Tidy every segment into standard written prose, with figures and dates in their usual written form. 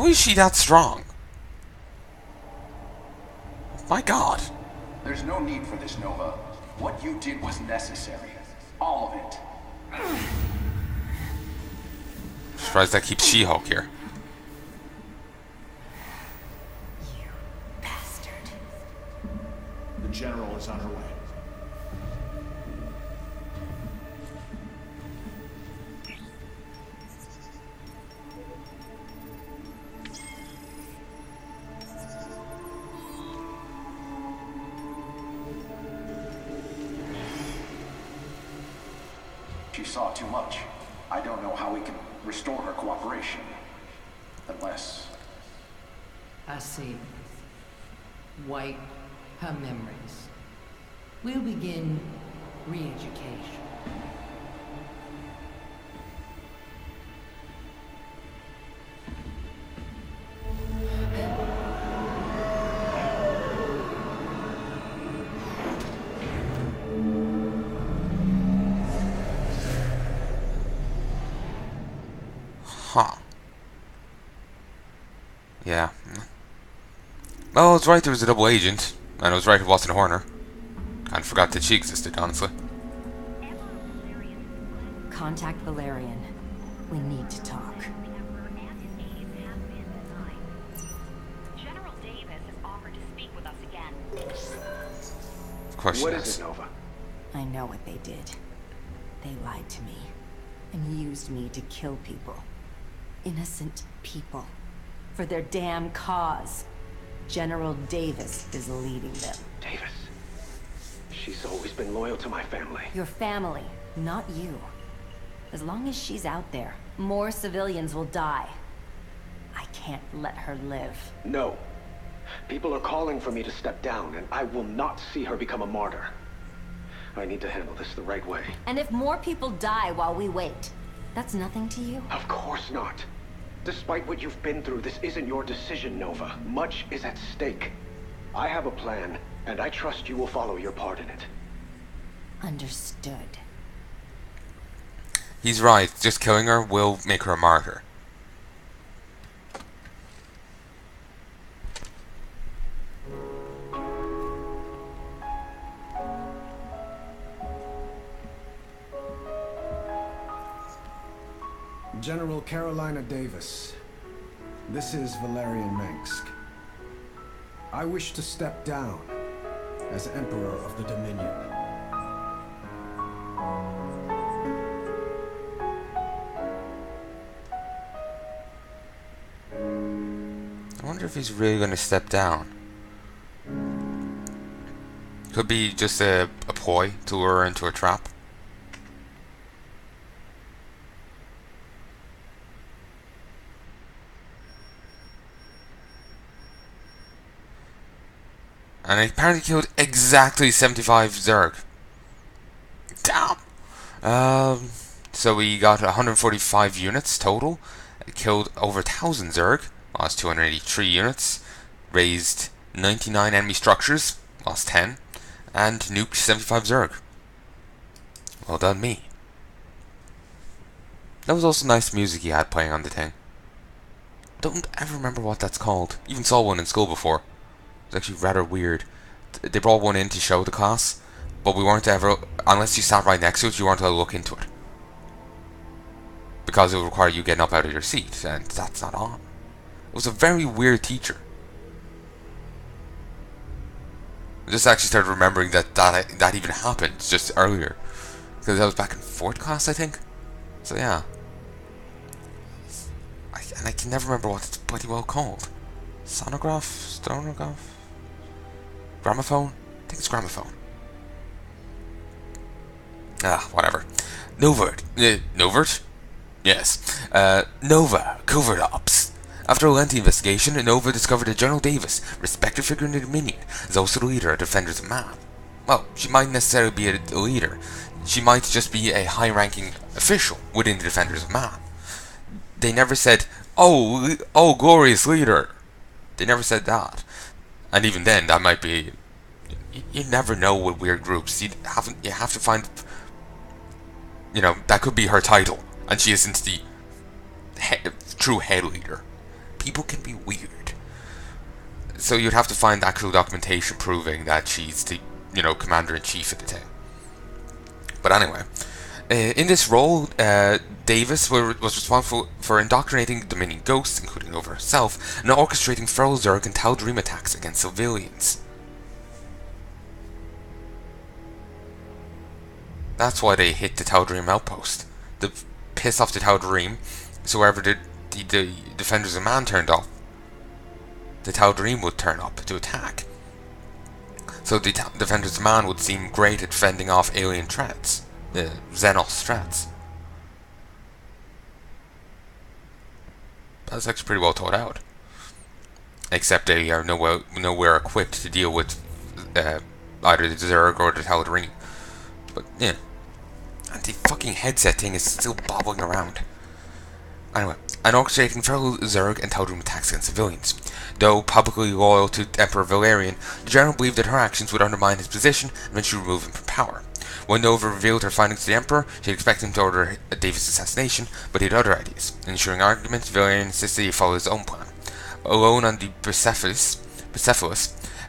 How is she that strong? My god. There's no need for this, Nova. What you did was necessary. All of it. Surprised that keeps She-Hulk here. You bastard. The General is on her way. She saw too much. I don't know how we can restore her cooperation. Unless... I see. Wipe her memories. We'll begin re-education. Huh. Yeah. Well, I was right, there was a double agent. And I was right, it wasn't Horner. Kinda forgot that she existed, honestly. Contact Valerian. We need to talk. General Davis has offered to speak with us again. Of course she What has. is it, Nova? I know what they did. They lied to me and used me to kill people. Innocent people. For their damn cause. General Davis is leading them. Davis. She's always been loyal to my family. Your family, not you. As long as she's out there, more civilians will die. I can't let her live. No. People are calling for me to step down, and I will not see her become a martyr. I need to handle this the right way. And if more people die while we wait, that's nothing to you? Of course not. Despite what you've been through, this isn't your decision, Nova. Much is at stake. I have a plan, and I trust you will follow your part in it. Understood. He's right, just killing her will make her a martyr. General Carolina Davis. This is Valerian Mengsk. I wish to step down as Emperor of the Dominion. I wonder if he's really going to step down. Could be just a ploy to lure her into a trap. And he apparently killed exactly 75 Zerg. Damn! So we got 145 units total. It killed over 1,000 Zerg. Lost 283 units. Raised 99 enemy structures. Lost 10. And nuked 75 Zerg. Well done me. That was also nice music he had playing on the thing. Don't ever remember what that's called. Even saw one in school before. It's actually rather weird. They brought one in to show the class, but we weren't ever, unless you sat right next to it, you weren't allowed to look into it. Because it would require you getting up out of your seat, and that's not on. It was a very weird teacher. I just actually started remembering that even happened just earlier. Because I was back in 4th class, I think. So yeah. And I can never remember what it's bloody well called. Sonograph? Stonograph? Gramophone? I think it's gramophone. Ah, whatever. Novert. Novert? Yes. Nova. Covert Ops. After a lengthy investigation, Nova discovered that General Davis, respected figure in the Dominion, is also the leader of Defenders of Man. Well, she might necessarily be a leader. She might just be a high-ranking official within the Defenders of Man. They never said, oh, glorious leader. They never said that. And even then, that might be... You never know with weird groups. You have to find... You know, that could be her title. And she isn't the true head leader. people can be weird. So you'd have to find actual documentation proving that she's the, commander-in-chief at the time. But anyway, in this role, Davis was responsible for indoctrinating Dominion ghosts, including over herself, and orchestrating feral Zerg and Tal'darim attacks against civilians. That's why they hit the Tal'darim outpost. To piss off the Tal'darim, so wherever the Defenders of Man turned up, the Tal'darim would turn up to attack. So the Defenders of Man would seem great at fending off alien threats, Xenos threats. That's actually pretty well thought out. Except they are nowhere equipped to deal with either the Zerg or the Tal'darim. But yeah, and the fucking headset thing is still bobbling around. Anyway, and orchestrating feral Zerg and Tal'darim attacks against civilians. Though publicly loyal to Emperor Valerian, the general believed that her actions would undermine his position and eventually remove him from power. When Nova revealed her findings to the Emperor, she had expected him to order Davis' assassination, but he had other ideas. In ensuring arguments, Valerian insisted he follow his own plan. Alone on the Bucephalus,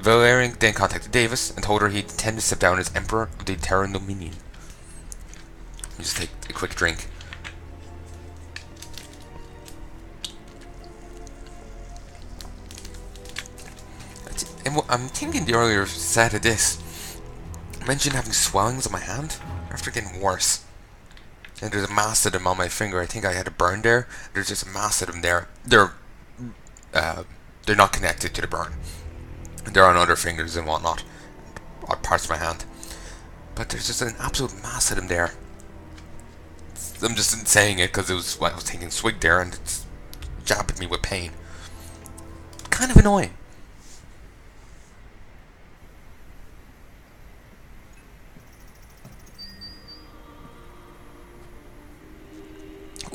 Valerian then contacted Davis and told her he intended to step down as Emperor of the Terran Dominion. Let me just take a quick drink. And I'm thinking the earlier set of this mentioned having swellings on my hand after getting worse. And there's a mass of them on my finger. I think I had a burn there. There's just a mass of them there. They're not connected to the burn. They're on other fingers and whatnot, odd parts of my hand. But there's just an absolute mass of them there. I'm just saying it because I was taking swig there and it's jabbing me with pain. Kind of annoying.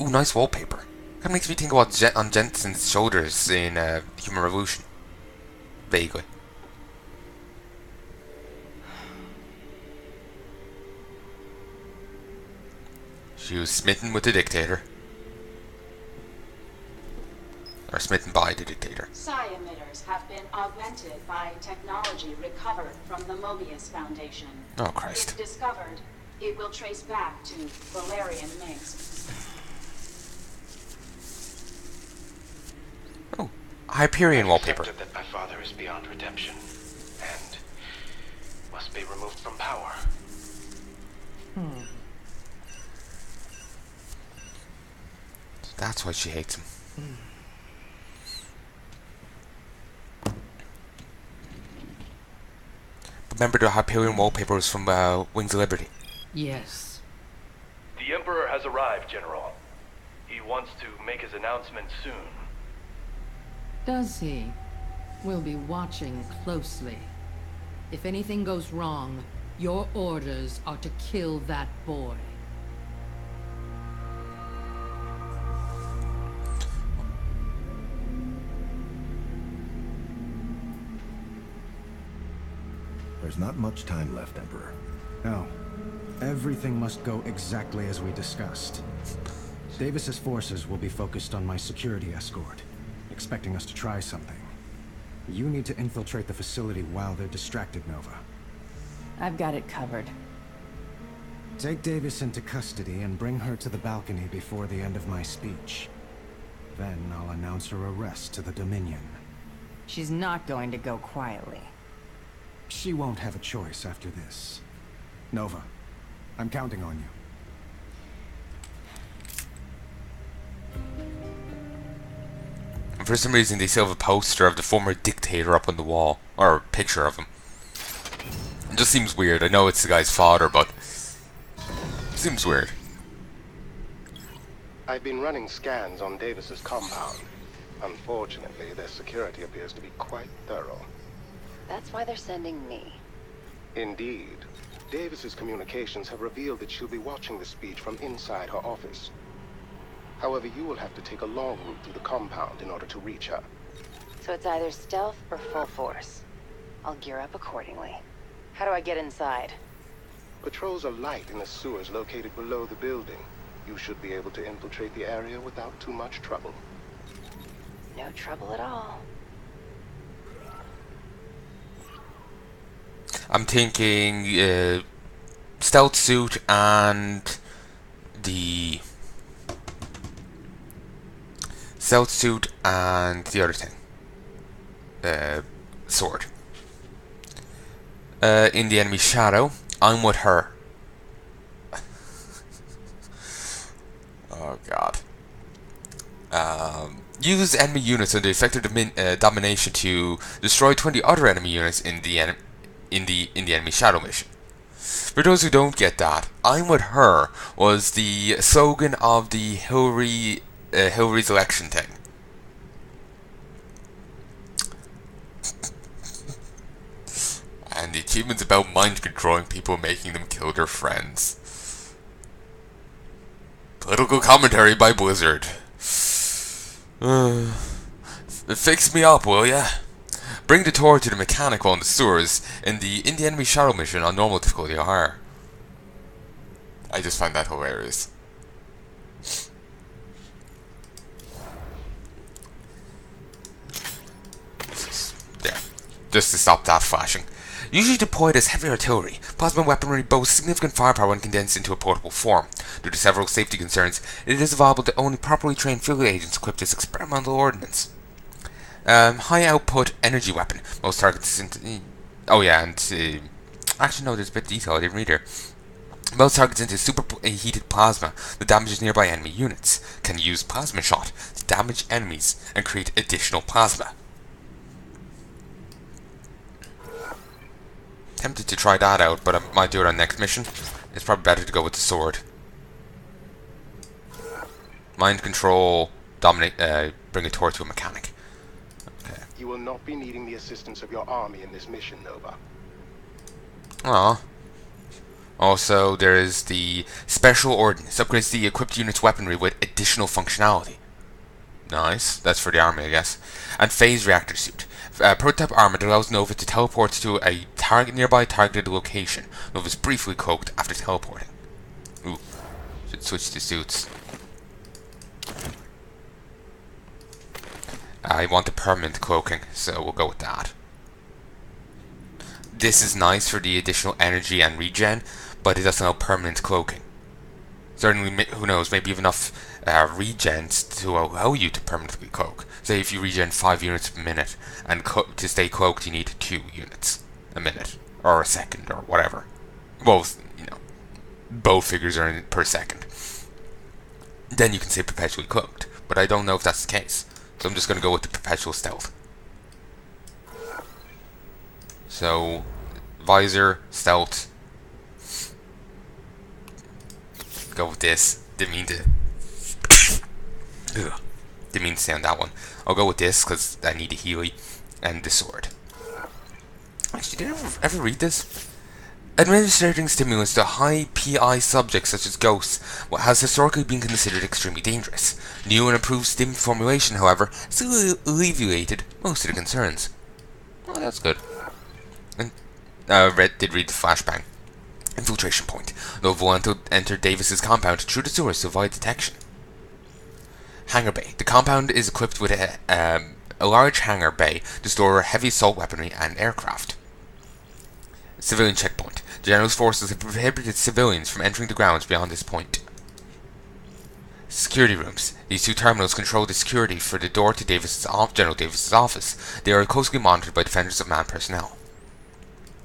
Ooh, nice wallpaper. Kind of makes me think about on Jensen's shoulders in Human Revolution. Vaguely. She was smitten with the dictator. Or smitten by the dictator. Psi emitters have been augmented by technology recovered from the Mobius Foundation. Oh, Christ. If discovered, it will trace back to Valerian Mengsk. Oh, Hyperion wallpaper. That my father is beyond redemption and must be removed from power. That's why she hates him. Remember the Hyperion wallpaper was from Wings of Liberty. Yes. The Emperor has arrived, General. He wants to make his announcement soon. Does he? We'll be watching closely. If anything goes wrong, your orders are to kill that boy. There's not much time left, Emperor. No. Everything must go exactly as we discussed. Davis's forces will be focused on my security escort, expecting us to try something. You need to infiltrate the facility while they're distracted, Nova. I've got it covered. Take Davis into custody and bring her to the balcony before the end of my speech. Then I'll announce her arrest to the Dominion. She's not going to go quietly. She won't have a choice after this. Nova, I'm counting on you. And for some reason they still have a poster of the former dictator up on the wall. Or a picture of him. It just seems weird. I know it's the guy's father, but it seems weird. I've been running scans on Davis's compound. Unfortunately, their security appears to be quite thorough. That's why they're sending me. Indeed. Davis's communications have revealed that she'll be watching the speech from inside her office. However, you will have to take a long route through the compound in order to reach her. So it's either stealth or full force. I'll gear up accordingly. How do I get inside? Patrols are light in the sewers located below the building. You should be able to infiltrate the area without too much trouble. No trouble at all. I'm thinking stealth suit and the other thing, sword. In the enemy shadow, I'm with her. Oh god. Use enemy units under effective domination to destroy 20 other enemy units in the enemy shadow mission. For those who don't get that, I'm with her was the slogan of the Hillary's election thing. And the achievement's about mind controlling people, making them kill their friends. Political commentary by Blizzard. Fix me up, will ya? Bring the tour to the mechanic while in the sewers in the enemy shadow mission on normal difficulty or higher. I just find that hilarious. There. Just to stop that flashing. Usually deployed as heavy artillery, plasma weaponry boasts significant firepower when condensed into a portable form. Due to several safety concerns, it is available to only properly trained field agents equipped as experimental ordnance. High output energy weapon. Most targets into... Oh yeah, and... actually no, there's a bit of detail, I didn't read here. Most targets into superheated plasma that damages nearby enemy units. Can use plasma shot to damage enemies and create additional plasma. Tempted to try that out, but I might do it on next mission. It's probably better to go with the sword. Mind control, dominate, bring a tour to a mechanic. Okay. You will not be needing the assistance of your army in this mission, Nova. Aww. Also, there is the special ordnance. Upgrades the equipped unit's weaponry with additional functionality. Nice. That's for the army, I guess. And phase reactor suit. Prototype armor that allows Nova to teleport to a nearby targeted location. Nova is briefly cloaked after teleporting. Ooh. Should switch to suits. I want the permanent cloaking, so we'll go with that. This is nice for the additional energy and regen, but it doesn't allow permanent cloaking. Certainly, who knows, maybe you have enough regens to allow you to permanently cloak. Say if you regen 5 units per minute, and to stay cloaked you need 2 units a minute, or a second, or whatever. Well, you know, both figures are in per second. Then you can stay perpetually cloaked, but I don't know if that's the case. So I'm just going to go with the perpetual stealth. So, visor, stealth. Go with this. Didn't mean to. Ugh. Didn't mean to say on that one. I'll go with this because I need a Healy and the sword. Actually, did I ever read this? Administering stimulants to high PI subjects such as ghosts has historically been considered extremely dangerous. New and improved stim formulation, however, has alleviated most of the concerns. Oh, that's good. And did read the flashbang. Infiltration point. Nova entered Davis's compound through the sewers to avoid detection. Hangar bay. The compound is equipped with a large hangar bay to store heavy assault weaponry and aircraft. Civilian checkpoint. The General's forces have prohibited civilians from entering the grounds beyond this point. Security rooms. These 2 terminals control the security for the door to General Davis's office. They are closely monitored by Defenders of Man personnel.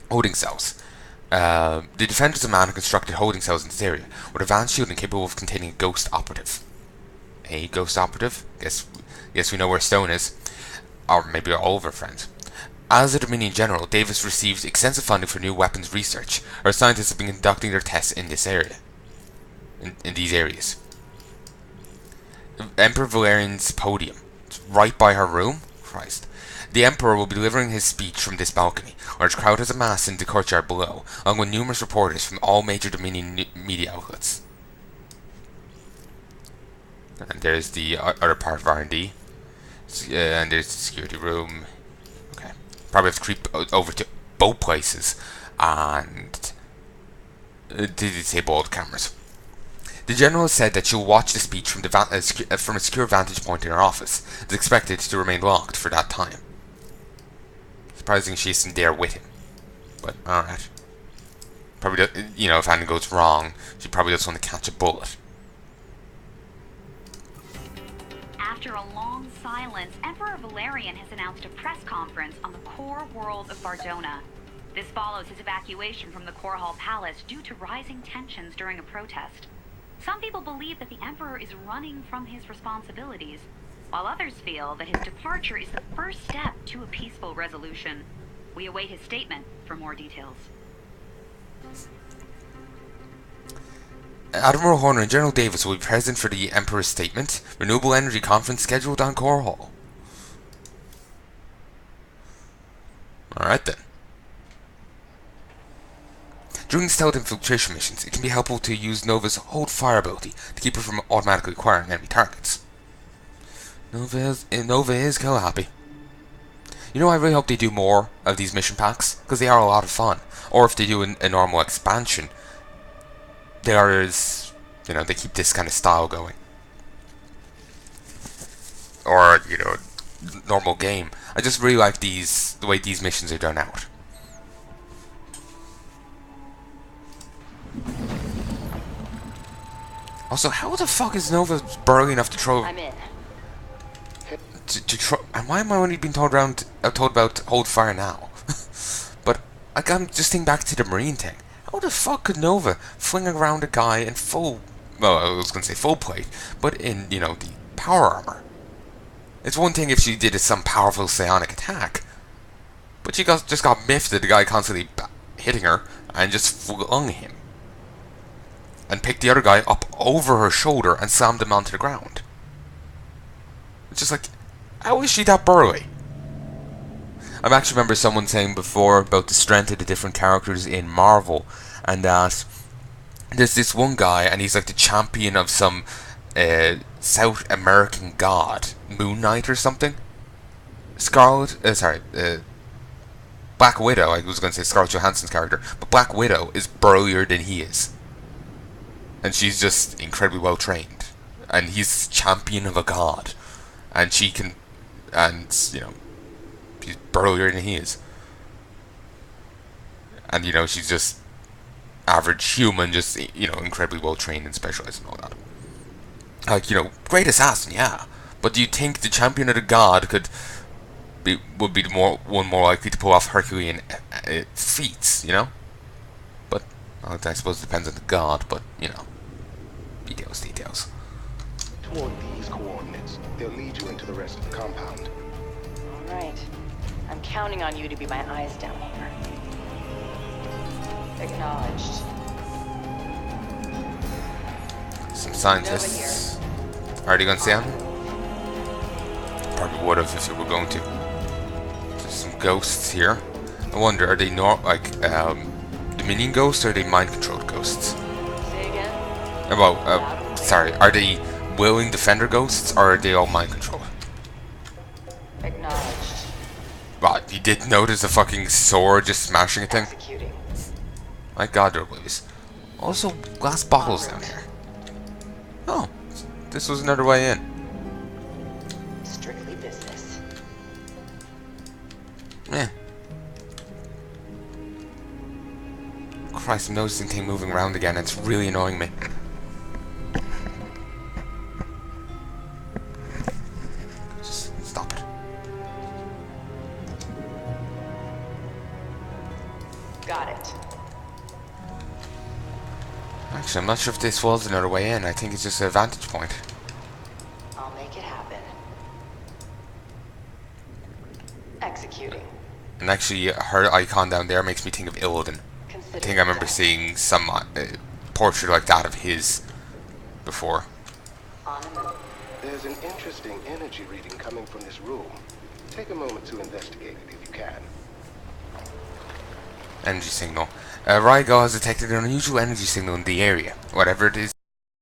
Holding cells. The Defenders of Man have constructed holding cells in this area, with advanced shielding capable of containing a ghost operative. A ghost operative? Guess we know where Stone is. Or maybe all of our friends. As a Dominion General, Davis receives extensive funding for new weapons research. Our scientists have been conducting their tests in this area. In these areas. Emperor Valerian's podium. It's right by her room? Christ. The Emperor will be delivering his speech from this balcony. A large crowd has amassed in the courtyard below, along with numerous reporters from all major Dominion media outlets. And there's the other part of R&D. And there's the security room. Okay. Probably have to creep over to both places and to disable all the cameras. The general has said that she'll watch the speech from from a secure vantage point in her office. It's expected to remain locked for that time. Surprising she isn't there with him. But, alright. Probably, you know, if anything goes wrong, she probably just want to catch a bullet. After a long silence, Emperor Valerian has announced a press conference on the core world of Bardona. This follows his evacuation from the Core Hall Palace due to rising tensions during a protest. Some people believe that the Emperor is running from his responsibilities, while others feel that his departure is the first step to a peaceful resolution. We await his statement for more details. Admiral Horner and General Davis will be present for the Emperor's statement. Renewable Energy Conference scheduled on Core Hall. Alright then. During stealth infiltration missions, it can be helpful to use Nova's Hold Fire ability to keep her from automatically acquiring enemy targets. Nova is kill happy. You know, I really hope they do more of these mission packs, because they are a lot of fun. Or if they do a normal expansion, there's, you know, they keep this kind of style going. Or, you know, normal game. I just really like the way these missions are done out. Also, how the fuck is Nova burly enough to throw? I'm in. And why am I only being told about Hold Fire now? But I'm just thinking back to the Marine thing. How the fuck could Nova fling around a guy in full, well, I was gonna say full plate, but in, you know, the power armor? It's one thing if she did some powerful psionic attack, but she just got miffed at the guy constantly hitting her and just flung him. And picked the other guy up over her shoulder and slammed him onto the ground. It's just like, how is she that burly? I actually remember someone saying before about the strength of the different characters in Marvel, and that there's this one guy, and he's like the champion of some South American god, Moon Knight or something. Black Widow, I was going to say Scarlett Johansson's character, but Black Widow is burlier than he is. And she's just incredibly well trained. And he's champion of a god. And she can, and, you know, she's burlier than he is. And, you know, she's just average human, just, you know, incredibly well trained and specialized and all that. Like, you know, great assassin, yeah. But do you think the champion of the god would be the one more likely to pull off Herculean feats, you know? But, well, I suppose it depends on the god, but, you know, details. Toward these coordinates, they'll lead you into the rest of the compound. All right. I'm counting on you to be my eyes down here. Acknowledged. Some scientists. Already gonna see him? Probably would have if you were going to. There's some ghosts here. I wonder, are they not like Dominion ghosts or are they mind-controlled ghosts? Say again? Well, sorry, are they willing defender ghosts or are they all mind-controlled? Acknowledged. Wow, you did notice the fucking sword just smashing a thing? Executing. My god, they're oblivious. Also, glass bottles down here. Oh, this was another way in. Strictly business. Eh. Christ, I'm noticing thing moving around again. It's really annoying me. Just stop it. Got it. Actually, I'm not sure if this was another way in. I think it's just a vantage point. I'll make it happen. Executing. And actually, her icon down there makes me think of Illidan. I think I remember seeing some portrait like that of his before. There's an interesting energy reading coming from this room. Take a moment to investigate it if you can. Energy signal. Rygal has detected an unusual energy signal in the area. Whatever it is